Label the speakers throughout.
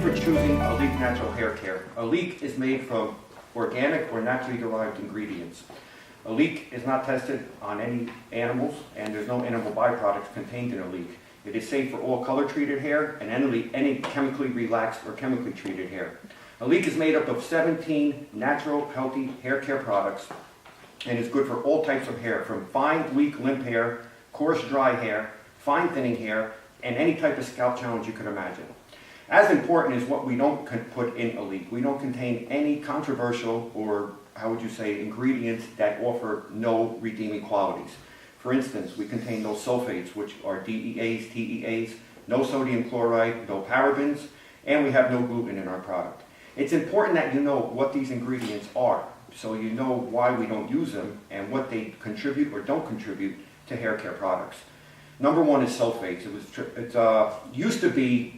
Speaker 1: for choosing Alek Natural Hair Care. Alek is made from organic or naturally derived ingredients. Alek is not tested on any animals, and there's no animal byproducts contained in Alek. It is safe for all color-treated hair and any chemically relaxed or chemically treated hair. Alek is made up of 17 natural, healthy hair care products, and is good for all types of hair, from fine, weak, limp hair, coarse, dry hair, fine, thinning hair, and any type of scalp challenge you could imagine. As important is what we don't put in Alek. We don't contain any controversial or, how would you say, ingredients that offer no redeeming qualities. For instance, we contain no sulfates, which are DEAs, TEAs, no sodium chloride, no parabens, and we have no gluten in our product. It's important that you know what these ingredients are, so you know why we don't use them and what they contribute or don't contribute to hair care products. Number one is sulfates. It used to be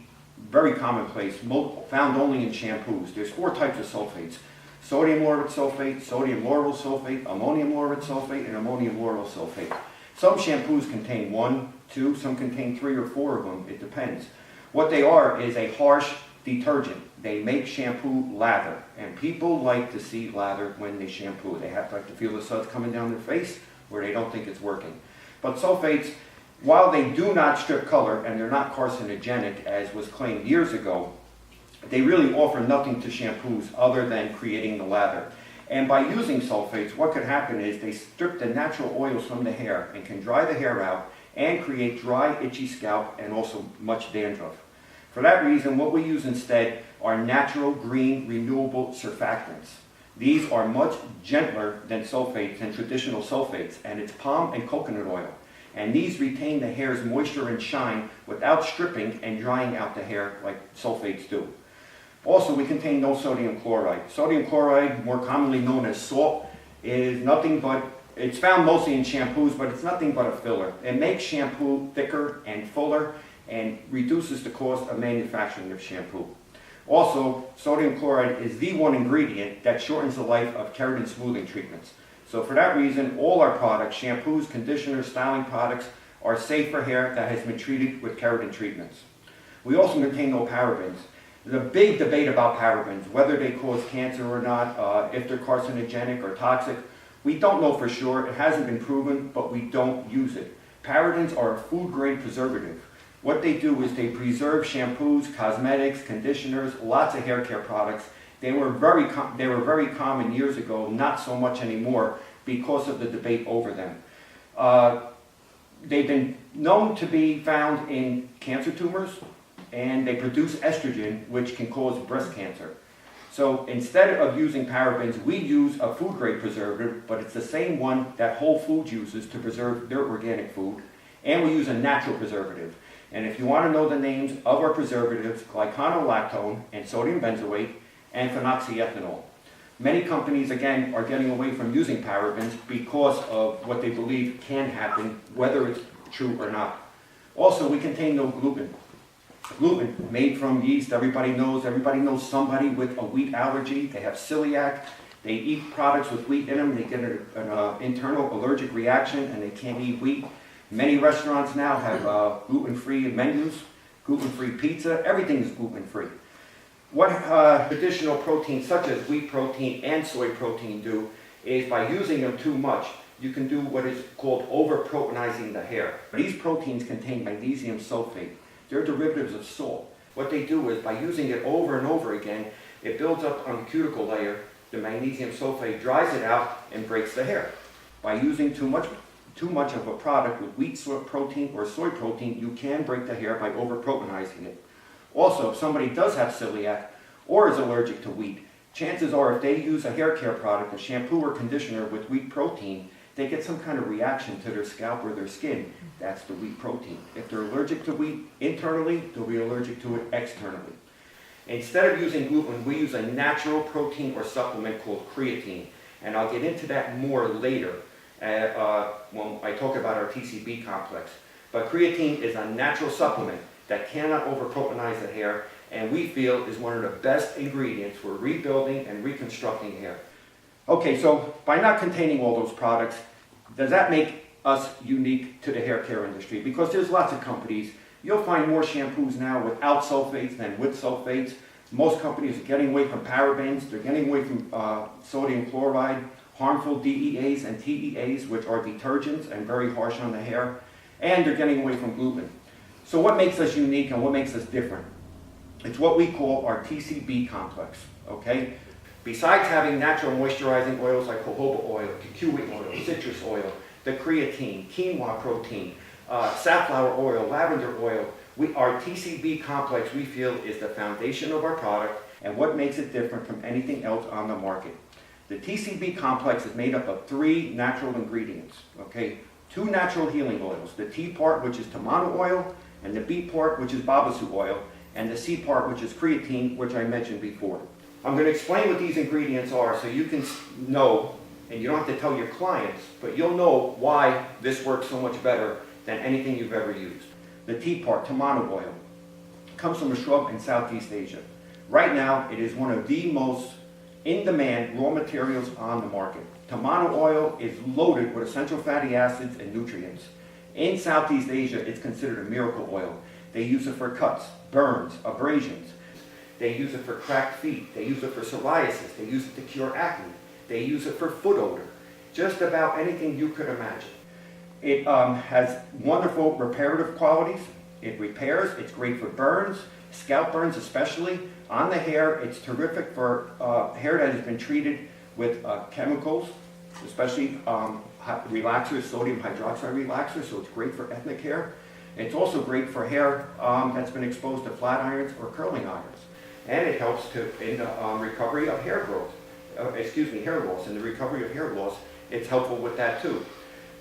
Speaker 1: very commonplace, found only in shampoos. There's 4 types of sulfates: sodium laureth sulfate, sodium lauryl sulfate, ammonium laureth sulfate, and ammonium lauryl sulfate. Some shampoos contain 1, 2, some contain 3 or 4 of them. It depends. What they are is a harsh detergent. They make shampoo lather, and people like to see lather when they shampoo. They have to feel the suds coming down their face, or they don't think it's working. But sulfates, while they do not strip color and they're not carcinogenic as was claimed years ago, they really offer nothing to shampoos other than creating the lather. And by using sulfates, what could happen is they strip the natural oils from the hair and can dry the hair out and create dry, itchy scalp and also much dandruff. For that reason, what we use instead are natural, green, renewable surfactants. These are much gentler than sulfates and traditional sulfates, and it's palm and coconut oil. And these retain the hair's moisture and shine without stripping and drying out the hair like sulfates do. Also, we contain no sodium chloride. Sodium chloride, more commonly known as salt, is nothing but, it's found mostly in shampoos, but it's nothing but a filler. It makes shampoo thicker and fuller and reduces the cost of manufacturing of shampoo. Also, sodium chloride is the one ingredient that shortens the life of keratin smoothing treatments. So for that reason, all our products, shampoos, conditioners, styling products, are safe for hair that has been treated with keratin treatments. We also contain no parabens. There's a big debate about parabens, whether they cause cancer or not, if they're carcinogenic or toxic. We don't know for sure. It hasn't been proven, but we don't use it. Parabens are a food-grade preservative. What they do is they preserve shampoos, cosmetics, conditioners, lots of hair care products. They were very common years ago, not so much anymore because of the debate over them. They've been known to be found in cancer tumors, and they produce estrogen, which can cause breast cancer. So instead of using parabens, we use a food-grade preservative, but it's the same one that Whole Foods uses to preserve their organic food, and we use a natural preservative. And if you want to know the names of our preservatives, glyconolactone and sodium benzoate and phenoxyethanol. Many companies, again, are getting away from using parabens because of what they believe can happen, whether it's true or not. Also, we contain no gluten. Gluten, made from yeast, everybody knows somebody with a wheat allergy. They have celiac, they eat products with wheat in them, they get an internal allergic reaction and they can't eat wheat. Many restaurants now have gluten-free menus, gluten-free pizza, everything is gluten-free. What traditional proteins such as wheat protein and soy protein do is by using them too much, you can do what is called over-proteinizing the hair. These proteins contain magnesium sulfate. They're derivatives of salt. What they do is by using it over and over again, it builds up on the cuticle layer, the magnesium sulfate dries it out and breaks the hair. By using too much of a product with wheat protein or soy protein, you can break the hair by over-proteinizing it. Also, if somebody does have celiac or is allergic to wheat, chances are if they use a hair care product, a shampoo or conditioner with wheat protein, they get some kind of reaction to their scalp or their skin. That's the wheat protein. If they're allergic to wheat internally, they'll be allergic to it externally. Instead of using gluten, we use a natural protein or supplement called creatine. And I'll get into that more later when I talk about our TCB complex. But creatine is a natural supplement that cannot over-proteinize the hair, and we feel is one of the best ingredients for rebuilding and reconstructing hair. Okay, so by not containing all those products, does that make us unique to the hair care industry? Because there's lots of companies. You'll find more shampoos now without sulfates than with sulfates. Most companies are getting away from parabens, they're getting away from sodium chloride, harmful DEAs and TEAs, which are detergents and very harsh on the hair, and they're getting away from gluten. So what makes us unique and what makes us different? It's what we call our TCB complex, okay? Besides having natural moisturizing oils like jojoba oil, kikui oil, citrus oil, the creatine, quinoa protein, safflower oil, lavender oil, our TCB complex, we feel, is the foundation of our product and what makes it different from anything else on the market. The TCB complex is made up of 3 natural ingredients, okay? 2 natural healing oils, the T part, which is tamanu oil, and the B part, which is babasu oil, and the C part, which is creatine, which I mentioned before. I'm going to explain what these ingredients are so you can know, and you don't have to tell your clients, but you'll know why this works so much better than anything you've ever used. The T part, tamanu oil, comes from a shrub in Southeast Asia. Right now, it is one of the most in-demand raw materials on the market. Tamanu oil is loaded with essential fatty acids and nutrients. In Southeast Asia, it's considered a miracle oil. They use it for cuts, burns, abrasions. They use it for cracked feet. They use it for psoriasis. They use it to cure acne. They use it for foot odor. Just about anything you could imagine. It has wonderful reparative qualities. It repairs. It's great for burns, scalp burns especially. On the hair, it's terrific for hair that has been treated with chemicals, especially relaxers, sodium hydroxide relaxers, so it's great for ethnic hair. It's also great for hair that's been exposed to flat irons or curling irons. And it helps in the recovery of hair growth, hair loss. In the recovery of hair loss, it's helpful with that too.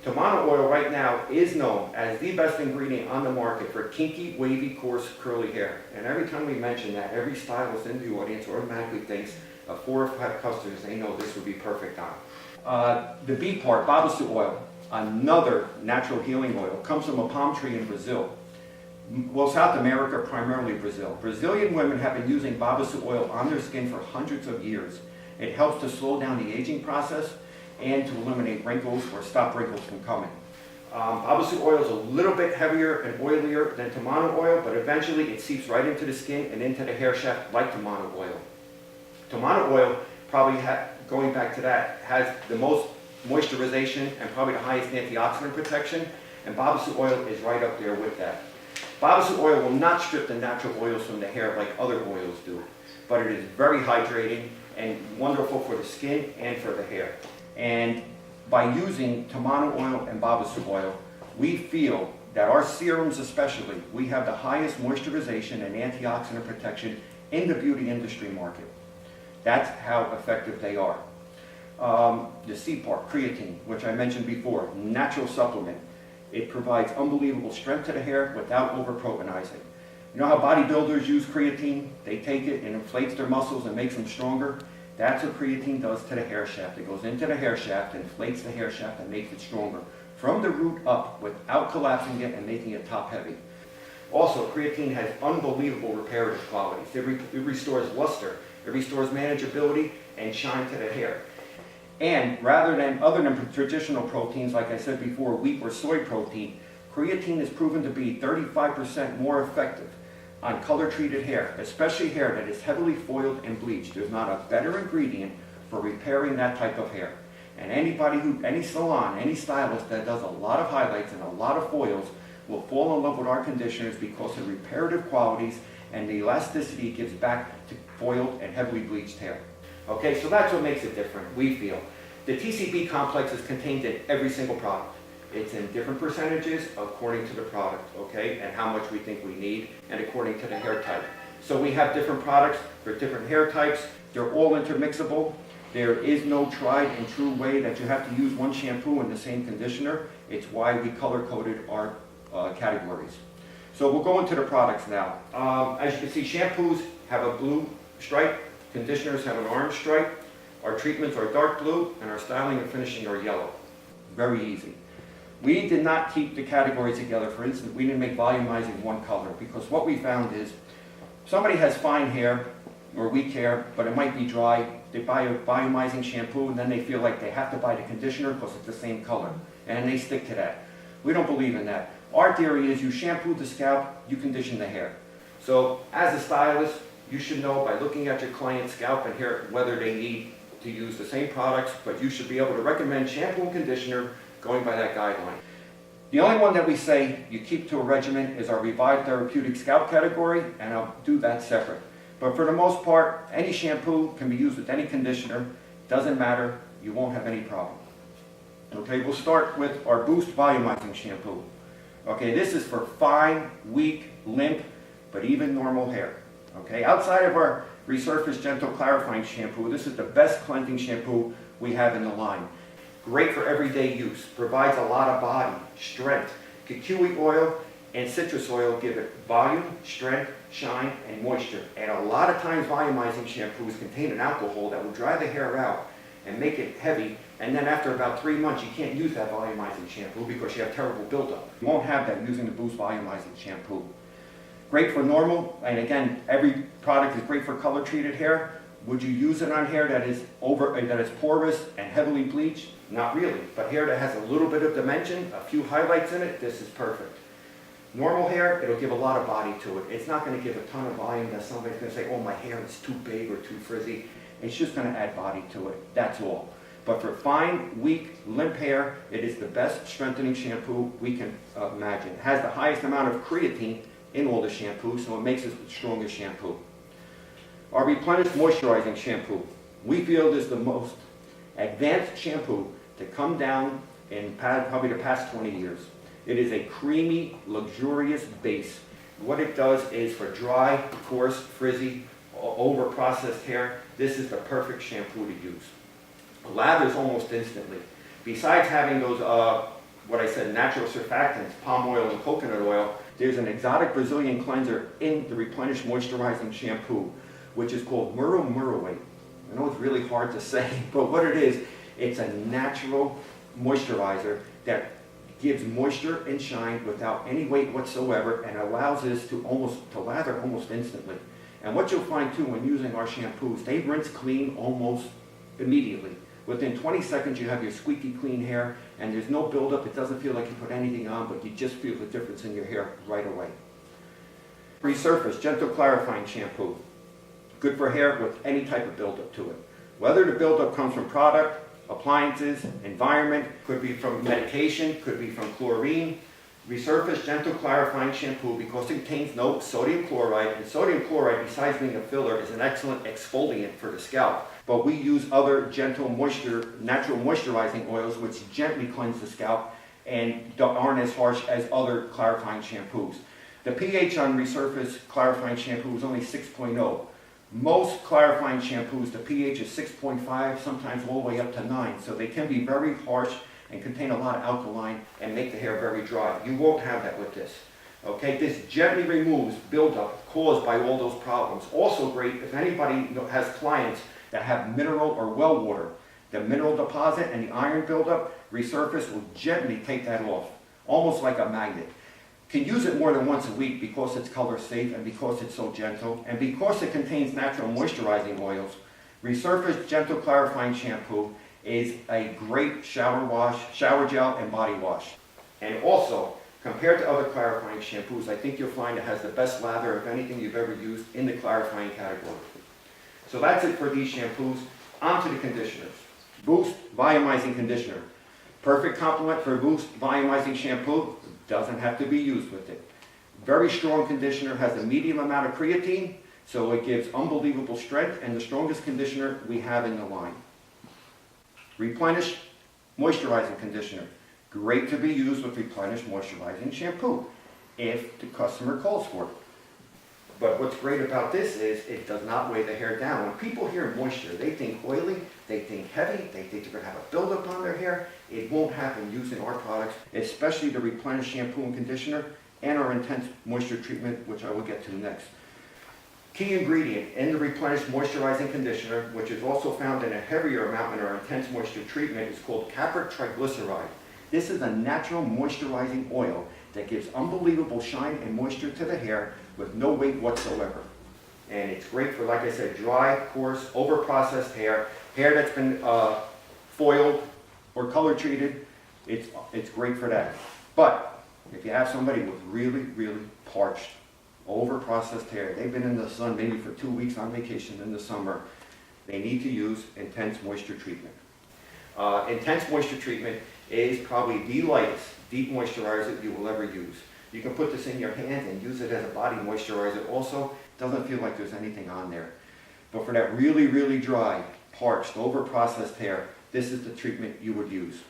Speaker 1: Tamanu oil right now is known as the best ingredient on the market for kinky, wavy, coarse, curly hair. And every time we mention that, every stylist in the audience automatically thinks of 4 or 5 customers they know this would be perfect on. The B part, babasu oil, another natural healing oil, comes from a palm tree in Brazil. Well, South America, primarily Brazil. Brazilian women have been using babasu oil on their skin for hundreds of years. It helps to slow down the aging process and to eliminate wrinkles or stop wrinkles from coming. Babasu oil is a little bit heavier and oilier than tamanu oil, but eventually it seeps right into the skin and into the hair shaft like tamanu oil. Tamanu oil, probably going back to that, has the most moisturization and probably the highest antioxidant protection, and babasu oil is right up there with that. Babasu oil will not strip the natural oils from the hair like other oils do, but it is very hydrating and wonderful for the skin and for the hair. And by using tamanu oil and babasu oil, we feel that our serums especially, we have the highest moisturization and antioxidant protection in the beauty industry market. That's how effective they are. The C part, creatine, which I mentioned before, natural supplement. It provides unbelievable strength to the hair without over-proteinizing. You know how bodybuilders use creatine? They take it and inflates their muscles and makes them stronger. That's what creatine does to the hair shaft. It goes into the hair shaft, inflates the hair shaft, and makes it stronger from the root up without collapsing it and making it top heavy. Also, creatine has unbelievable reparative qualities. It restores luster, it restores manageability and shine to the hair. And other than traditional proteins, like I said before, wheat or soy protein, creatine is proven to be 35% more effective on color-treated hair, especially hair that is heavily foiled and bleached. There's not a better ingredient for repairing that type of hair. And any salon, any stylist that does a lot of highlights and a lot of foils will fall in love with our conditioners because of reparative qualities and the elasticity it gives back to foiled and heavily bleached hair. Okay, so that's what makes it different, we feel. The TCB complex is contained in every single product. It's in different percentages according to the product, okay, and how much we think we need, and according to the hair type. So we have different products for different hair types. They're all intermixable. There is no tried and true way that you have to use one shampoo and the same conditioner. It's why we color-coded our categories. So we'll go into the products now. As you can see, shampoos have a blue stripe, conditioners have an orange stripe, our treatments are dark blue, and our styling and finishing are yellow. Very easy. We did not keep the categories together. For instance, we didn't make volumizing one color because what we found is somebody has fine hair or weak hair, but it might be dry. They buy a volumizing shampoo and then they feel like they have to buy the conditioner because it's the same color, and they stick to that. We don't believe in that. Our theory is you shampoo the scalp, you condition the hair. So as a stylist, You should know by looking at your client's scalp and hair whether they need to use the same products, but you should be able to recommend shampoo and conditioner going by that guideline. The only one that we say you keep to a regimen is our Revived Therapeutic Scalp category, and I'll do that separate. But for the most part, any shampoo can be used with any conditioner. Doesn't matter, you won't have any problem. Okay, we'll start with our Boost Volumizing shampoo. Okay, this is for fine, weak, limp, but even normal hair. Okay, outside of our Resurface Gentle Clarifying Shampoo, this is the best cleansing shampoo we have in the line. Great for everyday use, provides a lot of body, strength. Kukui oil and citrus oil give it volume, strength, shine, and moisture. And a lot of times volumizing shampoos contain an alcohol that will dry the hair out and make it heavy, and then after about 3 months you can't use that volumizing shampoo because you have terrible buildup. You won't have that using the Boost Volumizing shampoo. Great for normal, and again, every product is great for color treated hair. Would you use it on hair that is porous and heavily bleached? Not really, but hair that has a little bit of dimension, a few highlights in it, this is perfect. Normal hair, it'll give a lot of body to it. It's not going to give a ton of volume that somebody's going to say, oh, my hair is too big or too frizzy. It's just going to add body to it, that's all. But for fine, weak, limp hair, it is the best strengthening shampoo we can imagine. It has the highest amount of creatine in all the shampoos, so it makes it the strongest shampoo. Our Replenish Moisturizing shampoo, we feel is the most advanced shampoo to come down in probably the past 20 years. It is a creamy, luxurious base. What it does is for dry, coarse, frizzy, over-processed hair, this is the perfect shampoo to use. Lathers almost instantly. Besides having those, what I said, natural surfactants, palm oil and coconut oil, there's an exotic Brazilian cleanser in the Replenish Moisturizing shampoo, which is called Muruway. I know it's really hard to say, but what it is, it's a natural moisturizer that gives moisture and shine without any weight whatsoever and allows us to lather almost instantly. And what you'll find too when using our shampoos, they rinse clean almost immediately. Within 20 seconds you have your squeaky clean hair and there's no buildup. It doesn't feel like you put anything on, but you just feel the difference in your hair right away. Resurface Gentle Clarifying Shampoo. Good for hair with any type of buildup to it. Whether the buildup comes from product, appliances, environment, could be from medication, could be from chlorine. Resurface Gentle Clarifying Shampoo, because it contains no sodium chloride, and sodium chloride, besides being a filler, is an excellent exfoliant for the scalp. But we use other gentle natural moisturizing oils which gently cleanse the scalp and aren't as harsh as other clarifying shampoos. The pH on Resurface Clarifying Shampoo is only 6.0. Most clarifying shampoos, the pH is 6.5, sometimes all the way up to 9, so they can be very harsh and contain a lot of alkaline and make the hair very dry. You won't have that with this. Okay, this gently removes buildup caused by all those problems. Also great if anybody has clients that have mineral or well water. The mineral deposit and the iron buildup, Resurface will gently take that off, almost like a magnet. Can use it more than once a week because it's color safe and because it's so gentle and because it contains natural moisturizing oils. Resurface Gentle Clarifying Shampoo is a great shower wash, shower gel, and body wash. And also, compared to other clarifying shampoos, I think you'll find it has the best lather of anything you've ever used in the clarifying category. So that's it for these shampoos. On to the conditioners. Boost Volumizing Conditioner. Perfect complement for Boost Volumizing Shampoo. Doesn't have to be used with it. Very strong conditioner, has a medium amount of creatine, so it gives unbelievable strength and the strongest conditioner we have in the line. Replenish Moisturizing Conditioner. Great to be used with Replenish Moisturizing Shampoo if the customer calls for it. But what's great about this is it does not weigh the hair down. When people hear moisture, they think oily, they think heavy, they think they're going to have a buildup on their hair. It won't happen using our products, especially the Replenish Shampoo and Conditioner and our Intense Moisture Treatment, which I will get to next. Key ingredient in the Replenish Moisturizing Conditioner, which is also found in a heavier amount in our Intense Moisture Treatment, is called capryl triglyceride. This is a natural moisturizing oil that gives unbelievable shine and moisture to the hair with no weight whatsoever. And it's great for, like I said, dry, coarse, over-processed hair, hair that's been foiled or color treated. It's great for that. But if you have somebody with really, really parched over-processed hair, they've been in the sun maybe for 2 weeks on vacation in the summer, they need to use intense moisture treatment. Intense moisture treatment is probably the lightest deep moisturizer you will ever use. You can put this in your hand and use it as a body moisturizer also. Doesn't feel like there's anything on there. But for that really, really dry, parched, over-processed hair, this is the treatment you would use.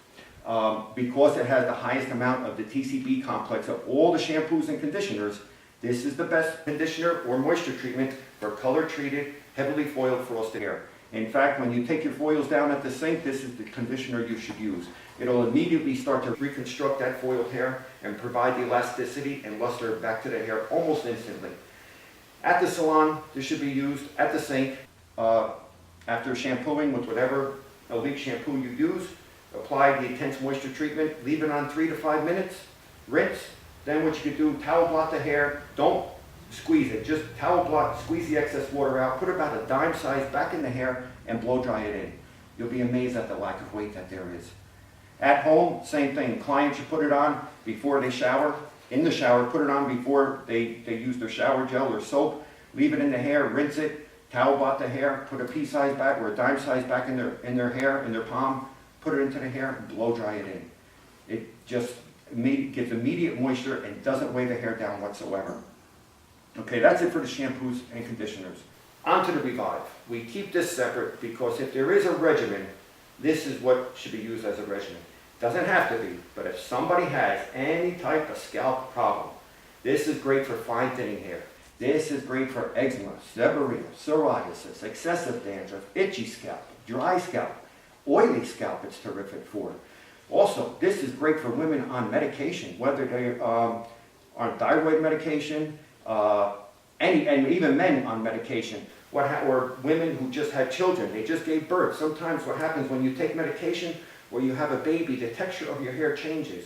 Speaker 1: Because it has the highest amount of the TCB complex of all the shampoos and conditioners, this is the best conditioner or moisture treatment for color-treated, heavily foiled frosted hair. In fact, when you take your foils down at the sink, this is the conditioner you should use. It'll immediately start to reconstruct that foiled hair and provide the elasticity and luster back to the hair almost instantly. At the salon, this should be used at the sink. After shampooing with whatever Alek shampoo you use, apply the intense moisture treatment, leave it on 3 to 5 minutes, rinse. Then what you could do, towel blot the hair, don't squeeze it, just towel blot, squeeze the excess water out, put about a dime size back in the hair and blow dry it in. You'll be amazed at the lack of weight that there is. At home, same thing. Clients should put it on before they shower. In the shower, put it on before they use their shower gel or soap. Leave it in the hair, rinse it, towel blot the hair, put a pea size back or a dime size back in their hair, in their palm, put it into the hair and blow dry it in. It just gives immediate moisture and doesn't weigh the hair down whatsoever. Okay, that's it for the shampoos and conditioners. On to the Revive. We keep this separate because if there is a regimen, this is what should be used as a regimen. Doesn't have to be, but if somebody has any type of scalp problem, this is great for fine thinning hair. This is great for eczema, seborrhea, psoriasis, excessive dandruff, itchy scalp, dry scalp, oily scalp it's terrific for. Also, this is great for women on medication, whether they are on thyroid medication, and even men on medication, or women who just had children, they just gave birth. Sometimes what happens when you take medication or you have a baby, the texture of your hair changes.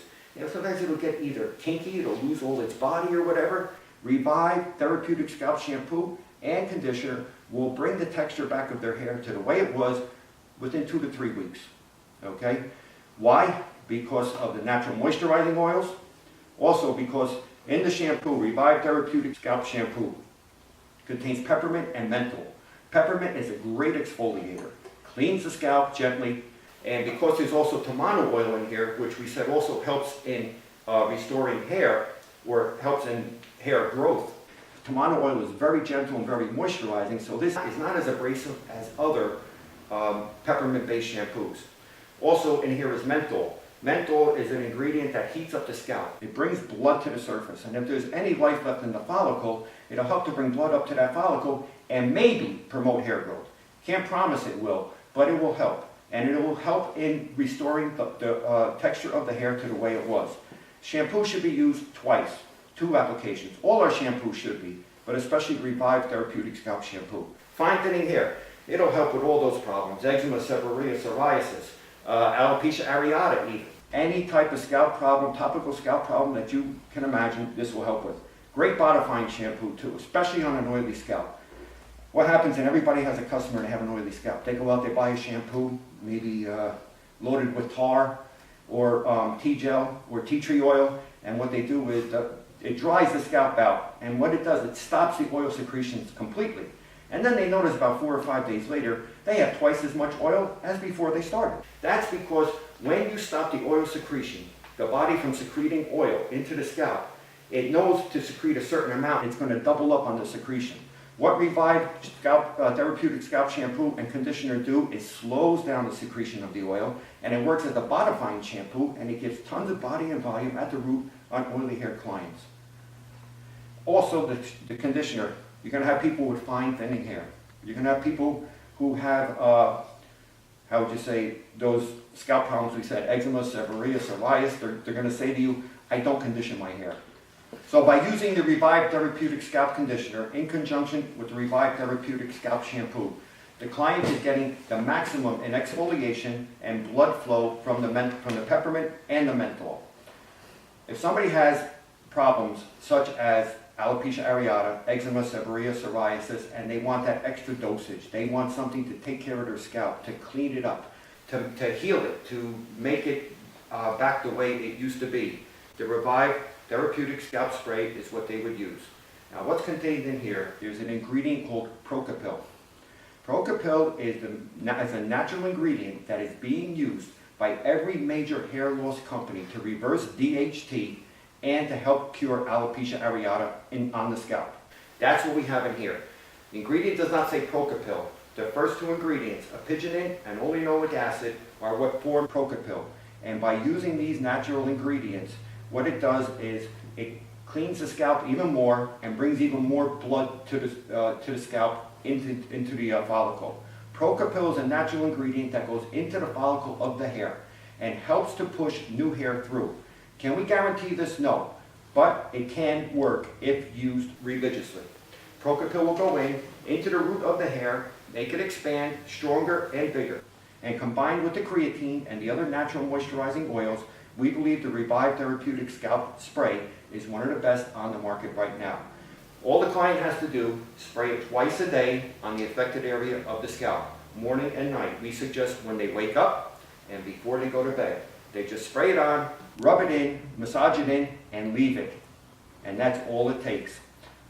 Speaker 1: Sometimes it'll get either kinky, it'll lose all its body or whatever. Revive Therapeutic Scalp Shampoo and Conditioner will bring the texture back of their hair to the way it was within 2 to 3 weeks. Okay? Why? Because of the natural moisturizing oils. Also because in the shampoo, Revive Therapeutic Scalp Shampoo contains peppermint and menthol. Peppermint is a great exfoliator. Cleans the scalp gently. And because there's also tamano oil in here, which we said also helps in restoring hair, or helps in hair growth. Tamano oil is very gentle and very moisturizing, so this is not as abrasive as other peppermint-based shampoos. Also in here is menthol. Menthol is an ingredient that heats up the scalp. It brings blood to the surface, and if there's any life left in the follicle, it'll help to bring blood up to that follicle and maybe promote hair growth. Can't promise it will, but it will help. And it will help in restoring the texture of the hair to the way it was. Shampoo should be used twice, 2 applications. All our shampoos should be, but especially Revive Therapeutic Scalp Shampoo. Fine thinning hair, it'll help with all those problems. Eczema, seborrhea, psoriasis, alopecia areata even. Any type of scalp problem, topical scalp problem that you can imagine, this will help with. Great bodifying shampoo too, especially on an oily scalp. What happens, and everybody has a customer that have an oily scalp. They go out, they buy a shampoo, maybe loaded with tar or tea gel or tea tree oil, and what they do is it dries the scalp out, and what it does, it stops the oil secretions completely. And then they notice about 4 or 5 days later, they have twice as much oil as before they started. That's because when you stop the oil secretion, the body from secreting oil into the scalp, it knows to secrete a certain amount, it's going to double up on the secretion. What Revive Therapeutic Scalp Shampoo and Conditioner do is slows down the secretion of the oil, and it works as a bodifying shampoo, and it gives tons of body and volume at the root on oily hair clients. Also, the conditioner, you're going to have people with fine thinning hair. You're going to have people who have, how would you say, those scalp problems we said, eczema, seborrhea, psoriasis. They're going to say to you, I don't condition my hair. So by using the Revive Therapeutic Scalp Conditioner in conjunction with the Revive Therapeutic Scalp Shampoo, the client is getting the maximum in exfoliation and blood flow from the peppermint and the menthol. If somebody has problems such as alopecia areata, eczema, seborrhea, psoriasis, and they want that extra dosage, they want something to take care of their scalp, to clean it up, to heal it, to make it back the way it used to be, the Revive Therapeutic Scalp Spray is what they would use. Now what's contained in here, there's an ingredient called Procapil. Procapil is a natural ingredient that is being used by every major hair loss company to reverse DHT and to help cure alopecia areata on the scalp. That's what we have in here. The ingredient does not say Procapil. The first two ingredients, apigenin and oleanoic acid, are what form Procapil. And by using these natural ingredients, what it does is it cleans the scalp even more and brings even more blood to the scalp into the follicle. Procapil is a natural ingredient that goes into the follicle of the hair and helps to push new hair through. Can we guarantee this? No, but it can work if used religiously. Procapil will go into the root of the hair, make it expand stronger and bigger. And combined with the creatine and the other natural moisturizing oils, we believe the Revive Therapeutic Scalp Spray is one of the best on the market right now. All the client has to do, spray it twice a day on the affected area of the scalp, morning and night. We suggest when they wake up and before they go to bed. They just spray it on, rub it in, massage it in, and leave it. And that's all it takes.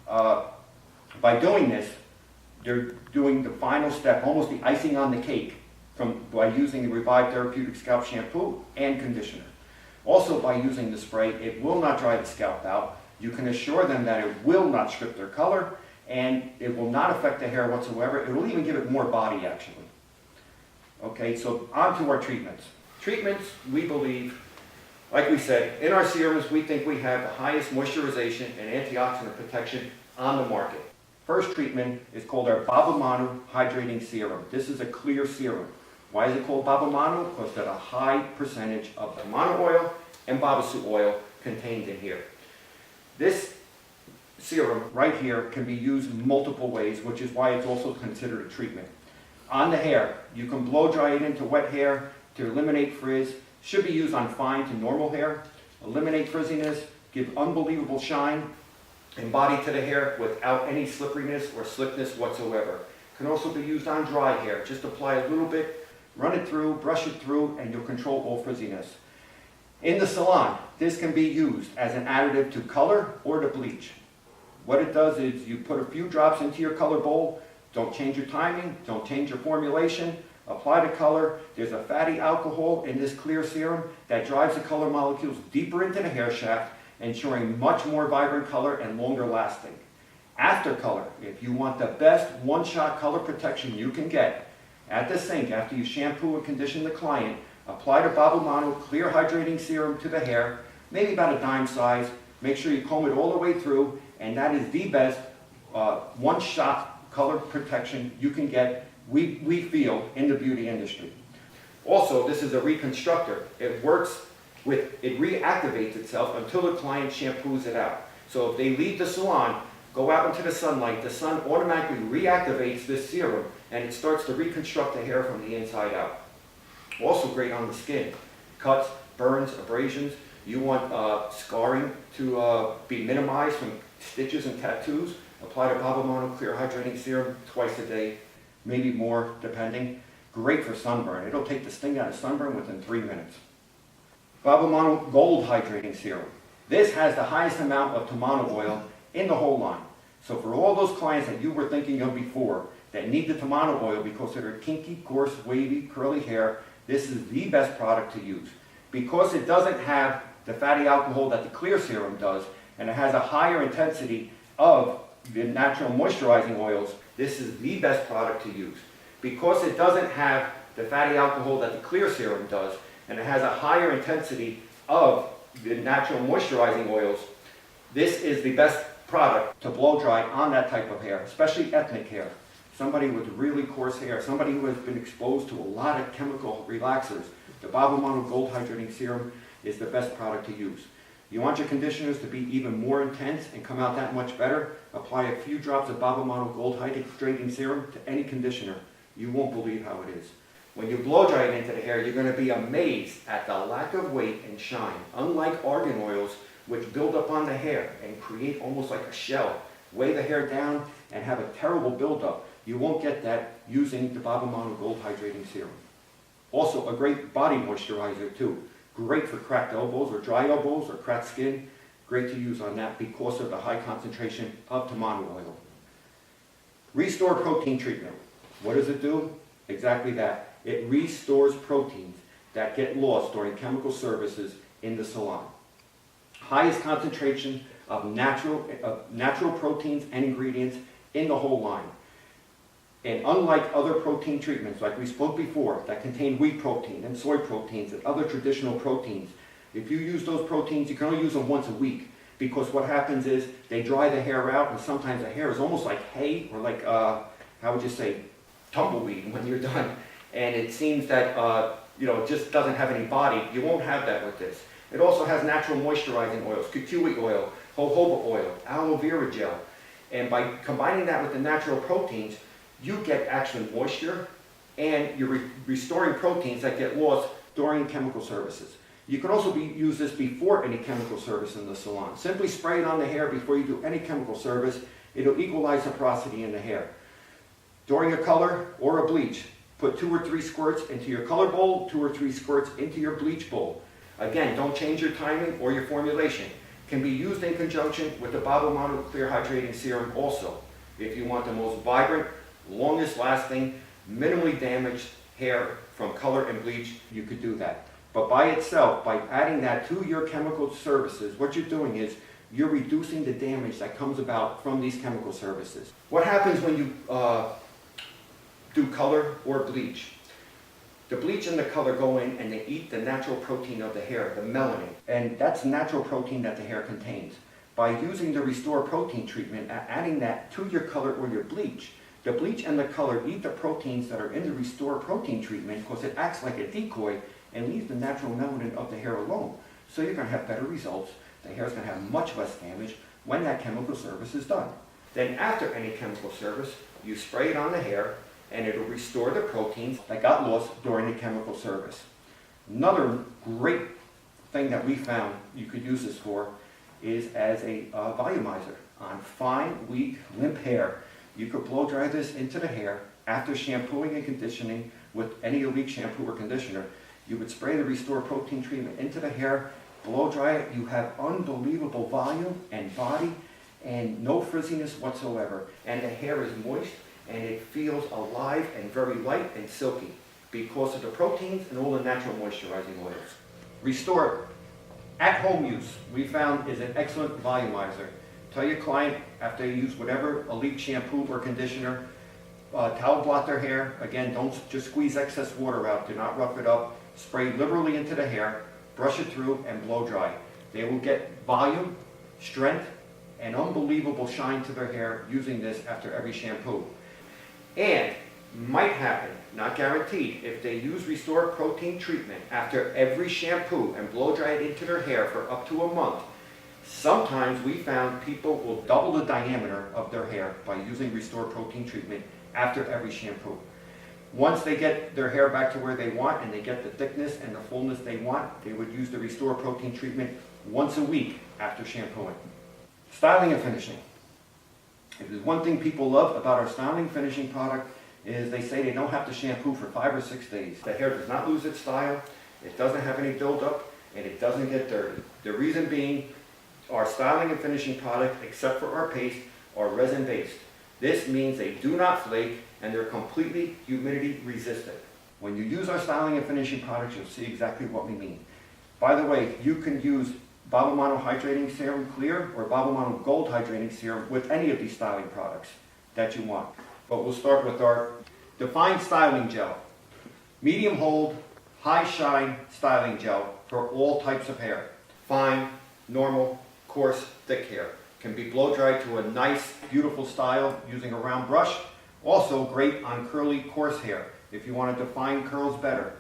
Speaker 1: By doing this, they're doing the final step, almost the icing on the cake, by using the Revive Therapeutic Scalp Shampoo and Conditioner. Also, by using the spray, it will not dry the scalp out. You can assure them that it will not strip their color, and it will not affect the hair whatsoever. It will even give it more body, actually. Okay, so on to our treatments. Treatments, we believe, like we said, in our serums, we think we have the highest moisturization and antioxidant protection on the market. First treatment is called our Babamanu Hydrating Serum. This is a clear serum. Why is it called Babamanu? Because there's a high percentage of Babamanu oil and babasu oil contained in here. This serum right here can be used multiple ways, which is why it's also considered a treatment. On the hair, you can blow dry it into wet hair to eliminate frizz. Should be used on fine to normal hair. Eliminate frizziness, give unbelievable shine and body to the hair without any slipperiness or slickness whatsoever. Can also be used on dry hair. Just apply a little bit, run it through, brush it through, and you'll control all frizziness. In the salon, this can be used as an additive to color or to bleach. What it does is you put a few drops into your color bowl, don't change your timing, don't change your formulation, apply the color. There's a fatty alcohol in this clear serum that drives the color molecules deeper into the hair shaft, ensuring much more vibrant color and longer lasting. After color, if you want the best one-shot color protection you can get, at the sink after you shampoo and condition the client, apply the Babamanu Clear Hydrating Serum to the hair, maybe about a dime size. Make sure you comb it all the way through, and that is the best one-shot color protection you can get, we feel, in the beauty industry. Also, this is a reconstructor. It reactivates itself until the client shampoos it out. So if they leave the salon, go out into the sunlight, the sun automatically reactivates this serum and it starts to reconstruct the hair from the inside out. Also great on the skin. Cuts, burns, abrasions. You want scarring to be minimized from stitches and tattoos. Apply the Babamanu Clear Hydrating Serum twice a day, maybe more depending. Great for sunburn. It'll take the sting out of sunburn within 3 minutes. Babamanu Gold Hydrating Serum. This has the highest amount of tamanu oil in the whole line. So for all those clients that you were thinking of before that need the tamanu oil because of their kinky, coarse, wavy, curly hair, this is the best product to use. Because it doesn't have the fatty alcohol that the clear serum does, and it has a higher intensity of the natural moisturizing oils, this is the best product to use. Because it doesn't have the fatty alcohol that the clear serum does, and it has a higher intensity of the natural moisturizing oils, this is the best product to blow dry on that type of hair, especially ethnic hair. Somebody with really coarse hair, somebody who has been exposed to a lot of chemical relaxers. The Babamanu Gold Hydrating Serum is the best product to use. You want your conditioners to be even more intense and come out that much better? Apply a few drops of Babamanu Gold Hydrating Serum to any conditioner. You won't believe how it is. When you blow dry it into the hair, you're going to be amazed at the lack of weight and shine. Unlike argan oils, which build up on the hair and create almost like a shell, weigh the hair down and have a terrible buildup. You won't get that using the Babamanu Gold Hydrating Serum. Also, a great body moisturizer too. Great for cracked elbows or dry elbows or cracked skin. Great to use on that because of the high concentration of tamanu oil. Restore protein treatment. What does it do? Exactly that. It restores proteins that get lost during chemical services in the salon. Highest concentration of natural proteins and ingredients in the whole line. And unlike other protein treatments, like we spoke before, that contain wheat protein and soy proteins and other traditional proteins, if you use those proteins, you can only use them once a week, because what happens is they dry the hair out, and sometimes the hair is almost like hay, or like, how would you say, tumbleweed when you're done. And it seems that, it just doesn't have any body. You won't have that with this. It also has natural moisturizing oils, kukui oil, jojoba oil, aloe vera gel. And by combining that with the natural proteins, you get actually moisture, and you're restoring proteins that get lost during chemical services. You can also use this before any chemical service in the salon. Simply spray it on the hair before you do any chemical service. It'll equalize the porosity in the hair. During a color or a bleach, put 2 or 3 squirts into your color bowl, 2 or 3 squirts into your bleach bowl. Again, don't change your timing or your formulation. Can be used in conjunction with the Babamanu Clear Hydrating Serum also. If you want the most vibrant, longest lasting, minimally damaged hair from color and bleach, you could do that. But by itself, by adding that to your chemical services, what you're doing is you're reducing the damage that comes about from these chemical services. What happens when you do color or bleach? The bleach and the color go in and they eat the natural protein of the hair, the melanin. And that's natural protein that the hair contains. By using the Restore Protein treatment, adding that to your color or your bleach, the bleach and the color eat the proteins that are in the Restore Protein treatment because it acts like a decoy and leaves the natural melanin of the hair alone. So you're going to have better results. The hair is going to have much less damage when that chemical service is done. Then after any chemical service, you spray it on the hair and it'll restore the proteins that got lost during the chemical service. Another great thing that we found you could use this for is as a volumizer on fine, weak, limp hair. You could blow dry this into the hair after shampooing and conditioning with any Alek shampoo or conditioner. You would spray the Restore Protein treatment into the hair, blow dry it. You have unbelievable volume and body and no frizziness whatsoever. And the hair is moist and it feels alive and very light and silky because of the proteins and all the natural moisturizing oils. Restore at-home use, we found, is an excellent volumizer. Tell your client after you use whatever Alek shampoo or conditioner, towel blot their hair. Again, don't just squeeze excess water out. Do not rough it up. Spray liberally into the hair, brush it through, and blow dry. They will get volume, strength, and unbelievable shine to their hair using this after every shampoo. And might happen, not guaranteed, if they use Restore Protein treatment after every shampoo and blow dry it into their hair for up to a month, sometimes we found people will double the diameter of their hair by using Restore Protein treatment after every shampoo. Once they get their hair back to where they want and they get the thickness and the fullness they want, they would use the Restore Protein treatment once a week after shampooing. Styling and finishing. If there's one thing people love about our styling finishing product is they say they don't have to shampoo for 5 or 6 days. The hair does not lose its style, it doesn't have any buildup, and it doesn't get dirty. The reason being, our styling and finishing product, except for our paste, are resin-based. This means they do not flake and they're completely humidity resistant. When you use our styling and finishing products, you'll see exactly what we mean. By the way, you can use Babamanu Hydrating Serum Clear or Babamanu Gold Hydrating Serum with any of these styling products that you want. But we'll start with our Defined Styling Gel. Medium hold, high shine styling gel for all types of hair. Fine, normal, coarse, thick hair. Can be blow dried to a nice, beautiful style using a round brush. Also great on curly, coarse hair if you want to define curls better.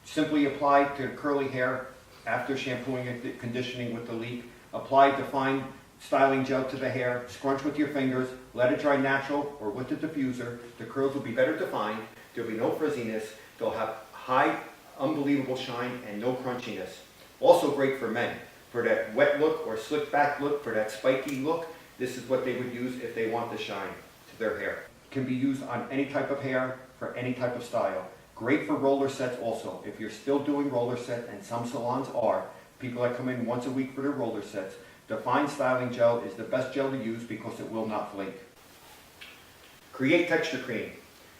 Speaker 1: Simply apply to curly hair after shampooing and conditioning with the Alek. Apply Defined Styling Gel to the hair, scrunch with your fingers, let it dry natural or with the diffuser. The curls will be better defined, there'll be no frizziness, they'll have high, unbelievable shine and no crunchiness. Also great for men. For that wet look or slick back look, for that spiky look, this is what they would use if they want the shine to their hair. Can be used on any type of hair, for any type of style. Great for roller sets also. If you're still doing roller sets, and some salons are, people that come in once a week for their roller sets, The Fine Styling Gel is the best gel to use because it will not flake. Kreate Texture Cream,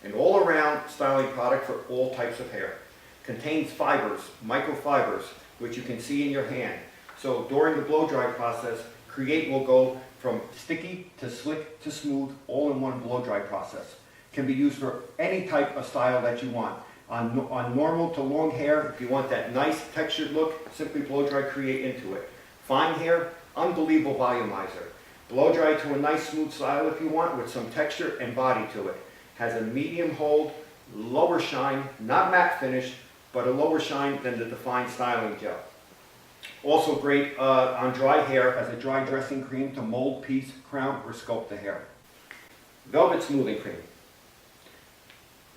Speaker 1: an all-around styling product for all types of hair. Contains fibers, microfibers, which you can see in your hand. So during the blow dry process, Kreate will go from sticky to slick to smooth, all in one blow dry process. Can be used for any type of style that you want. On normal to long hair, if you want that nice textured look, simply blow dry Kreate into it. Fine hair, unbelievable volumizer. Blow dry to a nice smooth style if you want, with some texture and body to it. Has a medium hold, lower shine, not matte finish, but a lower shine than the Fine Styling Gel. Also great on dry hair as a dry dressing cream to mold, piece, crown, or sculpt the hair. Velvet Smoothing Cream.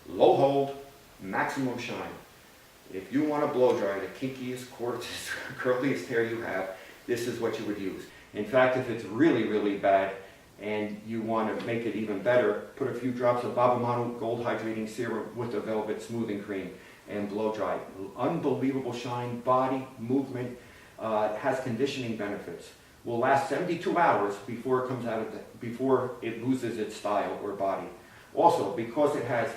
Speaker 1: Low hold, maximum shine. If you want to blow dry the kinkiest, coarsest, curliest hair you have, this is what you would use. In fact, if it's really, really bad and you want to make it even better, put a few drops of Babamanu Gold Hydrating Serum with the Velvet Smoothing Cream and blow dry. Unbelievable shine, body, movement, has conditioning benefits. Will last 72 hours before it comes out of before it loses its style or body. Also, because it has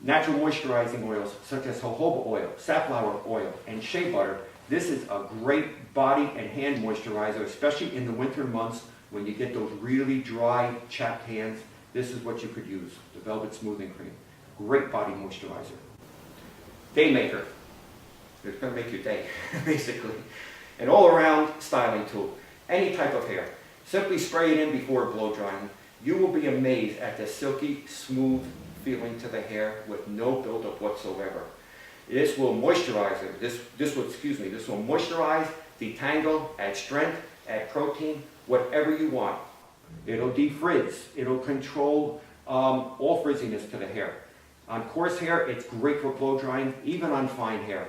Speaker 1: natural moisturizing oils such as jojoba oil, safflower oil, and shea butter, this is a great body and hand moisturizer, especially in the winter months when you get those really dry, chapped hands. This is what you could use, the Velvet Smoothing Cream. Great body moisturizer. Daymaker. It's going to make your day, basically. An all-around styling tool. Any type of hair. Simply spray it in before blow drying. You will be amazed at the silky, smooth feeling to the hair with no buildup whatsoever. This will moisturize it. This will moisturize, detangle, add strength, add protein, whatever you want. It'll defrizz. It'll control all frizziness to the hair. On coarse hair, it's great for blow drying, even on fine hair.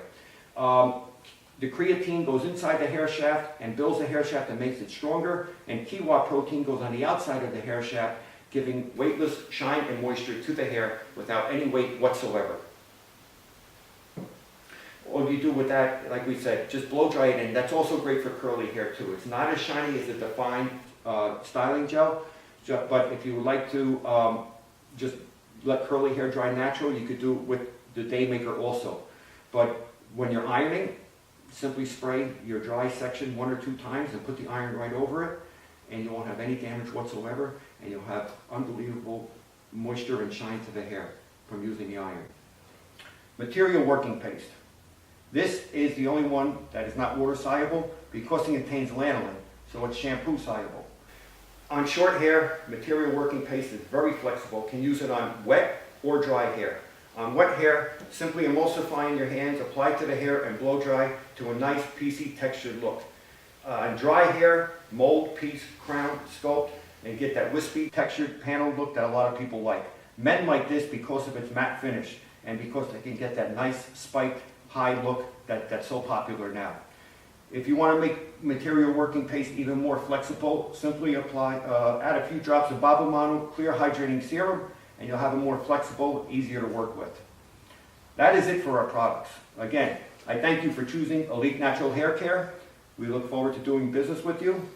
Speaker 1: The creatine goes inside the hair shaft and builds the hair shaft and makes it stronger, and quinoa protein goes on the outside of the hair shaft, giving weightless shine and moisture to the hair without any weight whatsoever. All you do with that, like we said, just blow dry it in. That's also great for curly hair too. It's not as shiny as the Fine Styling Gel, but if you would like to just let curly hair dry natural, you could do it with the Daymaker also. But when you're ironing, simply spray your dry section 1 or 2 times and put the iron right over it, and you won't have any damage whatsoever, and you'll have unbelievable moisture and shine to the hair from using the iron. Material Working Paste. This is the only one that is not water soluble because it contains lanolin, so it's shampoo soluble. On short hair, Material Working Paste is very flexible. Can use it on wet or dry hair. On wet hair, simply emulsify in your hands, apply to the hair, and blow dry to a nice, piecey, textured look. On dry hair, mold, piece, crown, sculpt, and get that wispy, textured panel look that a lot of people like. Men like this because of its matte finish and because they can get that nice, spiked, high look that's so popular now. If you want to make Material Working Paste even more flexible, simply apply, add a few drops of Babamanu Clear Hydrating Serum, and you'll have a more flexible, easier to work with. That is it for our products. Again, I thank you for choosing Alek Natural Hair Care. We look forward to doing business with you.